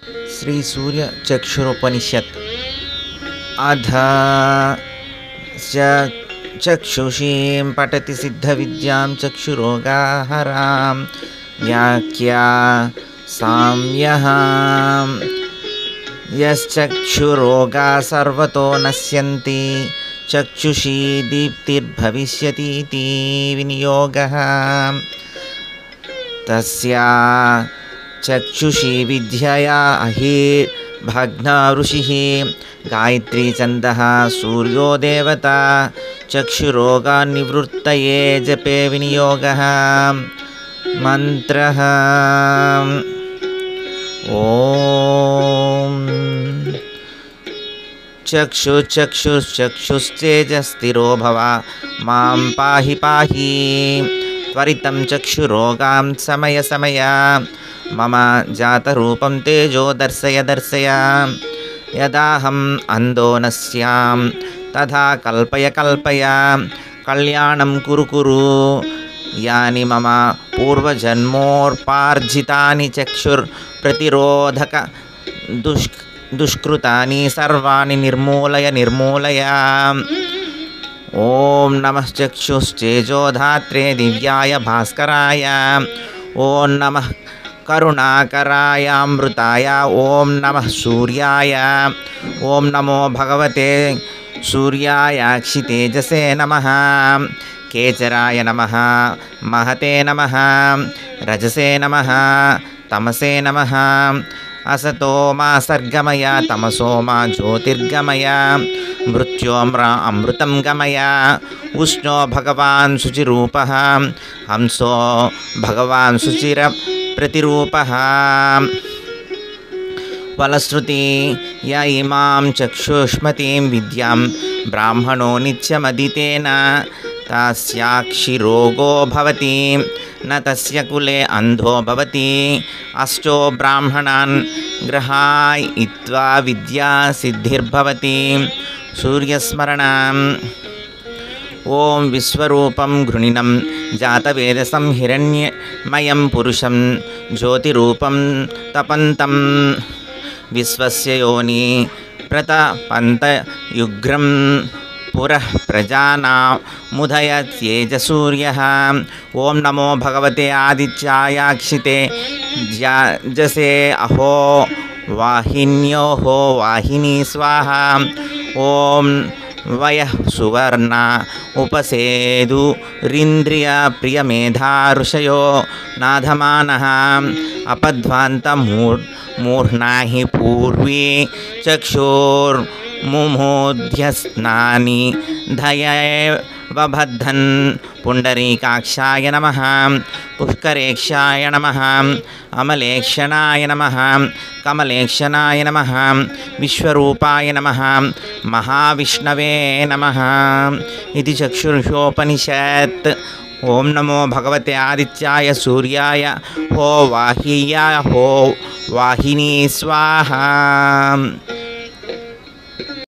श्री सूर्य चक्षुरोपनिषत् अध चक्षुषीं पठति सिद्धविद्यां चक्षुरोगाहरां व्याख्या साम्यः यश्चक्षुरोगा सर्वतो नश्यन्ति चक्षुषी दीप्तिर्भविष्यतीति विनियोगः तस्या चक्षुषी विद्यया अहिर्भग्ना ऋषिः गायत्री छन्दः सूर्यो देवता चक्षुरोगान्निवृत्तये जपे विनियोगः मंत्रः ॐ चक्षुश्चक्षुश्चक्षुश्चेजस्थिरो भव मां पाहि पाहि त्वरितं चक्षुरोगां समय मम जातरूपं तेजो दर्शय यदाहम् अन्धो न स्यां तथा कल्पय कल्याणं कुरु यानि मम पूर्वजन्मोर्पार्जितानि चक्षुर्प्रतिरोधक दुष्कृतानि सर्वाणि निर्मूलय ॐ नमः चक्षुश्चेजोधात्रे दिव्याय भास्कराय ॐ नमः करुणाकरायामृताय ॐ नमः सूर्याय ॐ नमो भगवते सूर्याय क्षितेजसे नमः केचराय नमः महते नमः रजसे नमः तमसे नमः असतो मा सर्गमय तमसो मा ज्योतिर्गमय मृत्योम्रा अमृतं गमय उष्णो भगवान् शुचिरूपः हंसो भगवान् शुचिर प्रतिरूपः फलश्रुति य इमां चक्षुष्मतीं विद्यां ब्राह्मणो नित्यमदितेन तस्याक्षिरोगो भवति न तस्य कुले अंधो भवति अष्टो ब्राह्मणान् गृहायित्वा विद्या सिद्धिर्भवति सूर्यस्मरणम् ॐ विश्वरूपं घृणिनं जातवेदसं हिरण्यमयं पुरुषं ज्योतिरूपं तपन्तं विश्वस्य योनि प्रतपन्तयुग्रं पुरः प्रजानामुदयत्येज सूर्यः ॐ नमो भगवते आदित्याय क्षिते जसे अहो वाहिन्योः वाहिनी स्वाहा ॐ वयः सुवर्णा उपसेदुरिन्द्रियप्रियमेधा ऋषयो नाधमानः अपध्वान्तमूर्ना हि पूर्वी चक्षुर्मुमोध्यस्नानि धयैवबद्धन् पुण्डरीकाक्षाय नमः पुष्करेक्षाय नमः अमलेक्षणाय नमः कमलेक्षणाय नमः विश्वरूपाय नमः महाविष्णवे नमः इति चक्षुर्षोपनिषत् ॐ नमो भगवते आदित्याय सूर्याय हो वाहिनी स्वाहा।